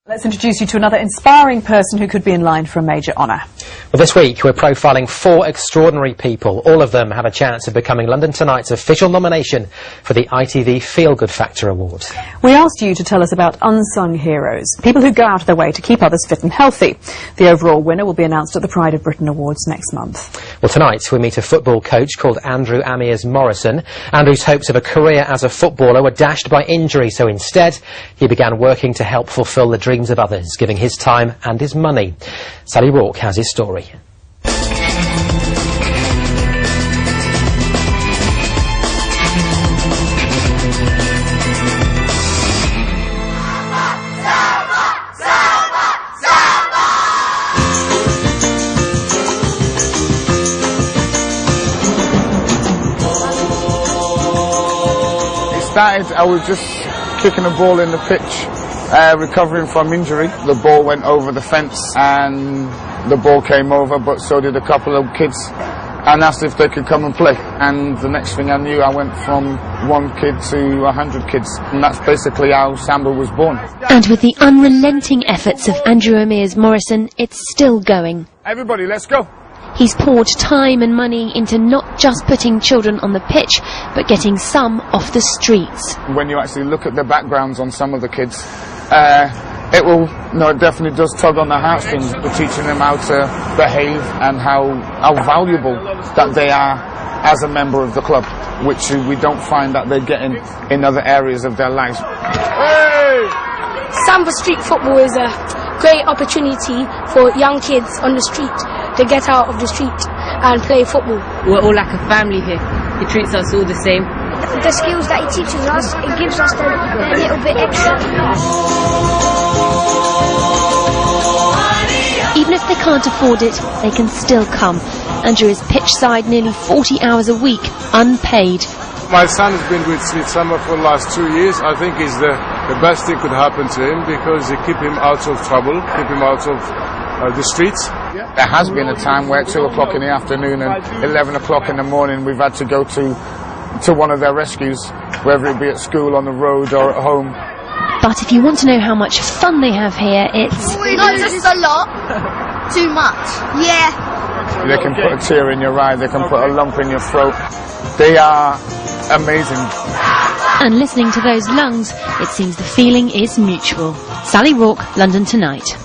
Let's introduce you to another inspiring person who could be in line for a major honour. Well, this week we're profiling 4 extraordinary people. All of them have a chance of becoming London Tonight's official nomination for the ITV Feel Good Factor Award. We asked you to tell us about unsung heroes, people who go out of their way to keep others fit and healthy. The overall winner will be announced at the Pride of Britain Awards next month. Well, tonight we meet a football coach called Amers-Morrison. Andrew's hopes of a career as a footballer were dashed by injury, so instead he began working to help fulfil the dreams of others, giving his time and his money. Sally Rourke has his story. I was just kicking a ball in the pitch, recovering from injury. The ball went over the fence and the ball came over, but so did a couple of kids, and asked if they could come and play. And the next thing I knew, I went from 1 kid to 100 kids, and that's basically how Samba was born. And with the unrelenting efforts of Andrew Amers-Morrison, it's still going. Everybody, let's go. He's poured time and money into not just putting children on the pitch, but getting some off the streets. When you actually look at the backgrounds on some of the kids, it definitely does tug on the heartstrings. We're teaching them how to behave and how valuable that they are as a member of the club, which we don't find that they're getting in other areas of their lives. Hey! Samba street football is a great opportunity for young kids on the street to get out of the street and play football. We're all like a family here. He treats us all the same. The skills that he teaches us, it gives us a little bit extra. Even if they can't afford it, they can still come. Andrew is pitch side nearly 40 hours a week, unpaid. My son has been with Samba for the last 2 years. I think it's the best thing could happen to him, because they keep him out of trouble, keep him out of the streets. There has been a time where at 2 o'clock in the afternoon and 11 o'clock in the morning we've had to go to one of their rescues, whether it be at school, on the road or at home. But if you want to know how much fun they have here, it's... Not just a lot, too much. Yeah. They can put a tear in your eye, they can put a lump in your throat. They are amazing. And listening to those lungs, it seems the feeling is mutual. Sally Rourke, London Tonight.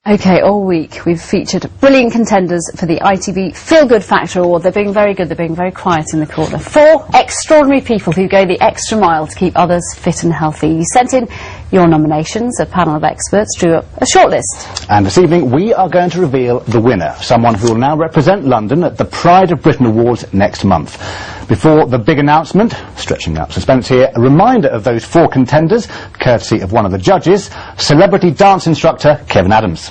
OK, all week we've featured brilliant contenders for the ITV Feel Good Factor Award. They're being very good, they're being very quiet in the corner. 4 extraordinary people who go the extra mile to keep others fit and healthy. You sent in your nominations, a panel of experts drew up a shortlist. And this evening we are going to reveal the winner, someone who will now represent London at the Pride of Britain Awards next month. Before the big announcement, stretching out suspense here, a reminder of those 4 contenders, courtesy of one of the judges, celebrity dance instructor Kevin Adams.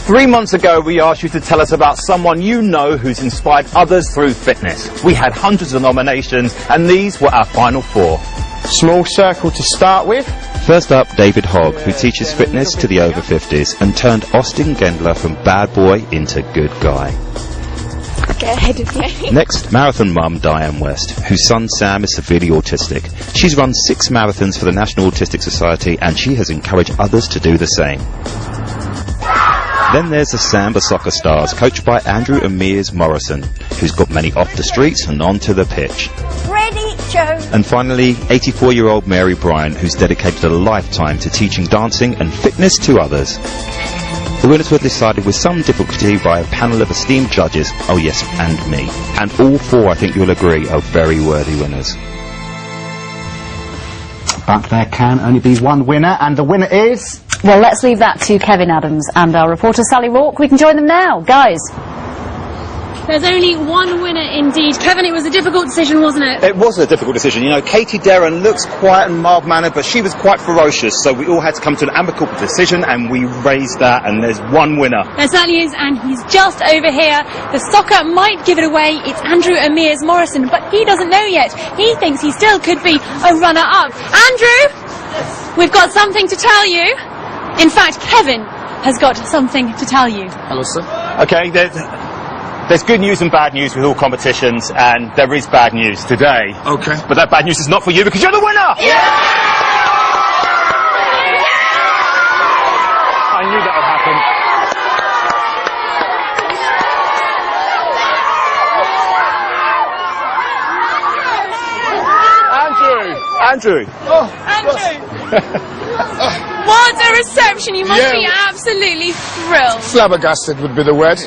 3 months ago, we asked you to tell us about someone you know who's inspired others through fitness. We had hundreds of nominations, and these were our final 4. Small circle to start with. First up, David Hogg, who teaches fitness to the over 50s and turned Austin Gendler from bad boy into good guy. Get ahead of me. Next, marathon mum Diane West, whose son Sam is severely autistic. She's run 6 marathons for the National Autistic Society, and she has encouraged others to do the same. Then there's the Samba soccer stars, coached by Andrew Amers-Morrison, who's got many off the streets and onto the pitch. Ready, Joe. And finally, 84-year-old Mary Bryan, who's dedicated a lifetime to teaching dancing and fitness to others. The winners were decided with some difficulty by a panel of esteemed judges, oh yes, and me. And all 4, I think you'll agree, are very worthy winners. But there can only be one winner, and the winner is... Well, let's leave that to Kevin Adams and our reporter Sally Rourke. We can join them now. Guys. There's only one winner indeed. Kevin, it was a difficult decision, wasn't it? It was a difficult decision. You know, Katie Derren looks quiet and mild-mannered, but she was quite ferocious, so we all had to come to an amicable decision, and we raised that, and there's one winner. There certainly is, and he's just over here. The soccer might give it away. It's Andrew Amers-Morrison, but he doesn't know yet. He thinks he still could be a runner-up. Andrew, we've got something to tell you. In fact, Kevin has got something to tell you. Hello, sir. Okay, there's good news and bad news with all competitions, and there is bad news today. Okay. But that bad news is not for you because you're the winner! Yeah! I knew that would happen. Andrew! Oh, Andrew! What a reception! You must be absolutely thrilled. Flabbergasted would be the word.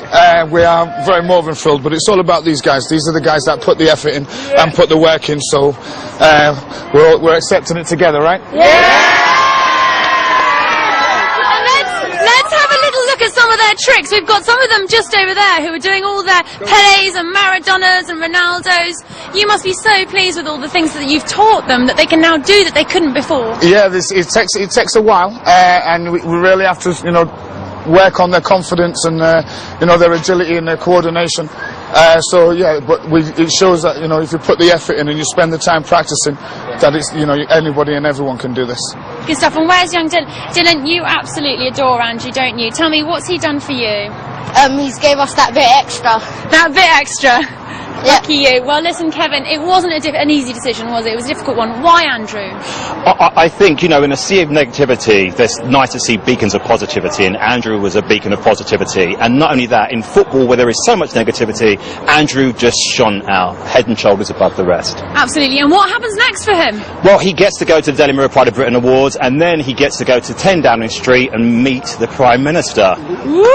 We are very more than thrilled, but it's all about these guys. These are the guys that put the effort in and put the work in, so we're accepting it together, right? Yeah! Let's have a little look at some of their tricks. We've got some of them just over there who are doing all their Pelés and Maradonas and Ronaldos. You must be so pleased with all the things that you've taught them that they can now do that they couldn't before. Yeah, it takes a while, and we really have to, you know, work on their confidence and you know, their agility and their coordination. So yeah, but it shows that, you know, if you put the effort in and you spend the time practicing, that it's, you know, anybody and everyone can do this. Good stuff. And where's young Dylan? Dylan, you absolutely adore Andrew, don't you? Tell me, what's he done for you? He's gave us that bit extra. That bit extra? Lucky you. Well, listen, Kevin, it wasn't an easy decision, was it? It was a difficult one. Why Andrew? I think, you know, in a sea of negativity, it's nice to see beacons of positivity, and Andrew was a beacon of positivity. And not only that, in football, where there is so much negativity, Andrew just shone out, head and shoulders above the rest. Absolutely. And what happens next for him? Well, he gets to go to the Daily Mirror Pride of Britain Awards, and then he gets to go to 10 Downing Street and meet the Prime Minister. Woo!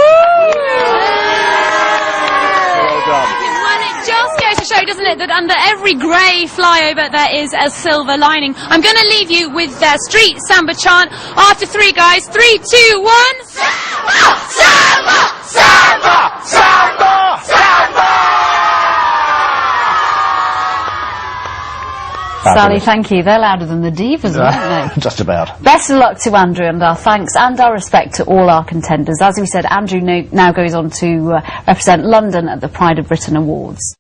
Show, doesn't it, that under every grey flyover there is a silver lining. I'm going to leave you with their street Samba chant. After 3, guys. 3, 2, 1. Samba! Samba! Samba! Samba! Samba! Sally, thank you. They're louder than the divas, aren't they? Just about. Best of luck to Andrew, and our thanks and our respect to all our contenders. As we said, Andrew now goes on to represent London at the Pride of Britain Awards.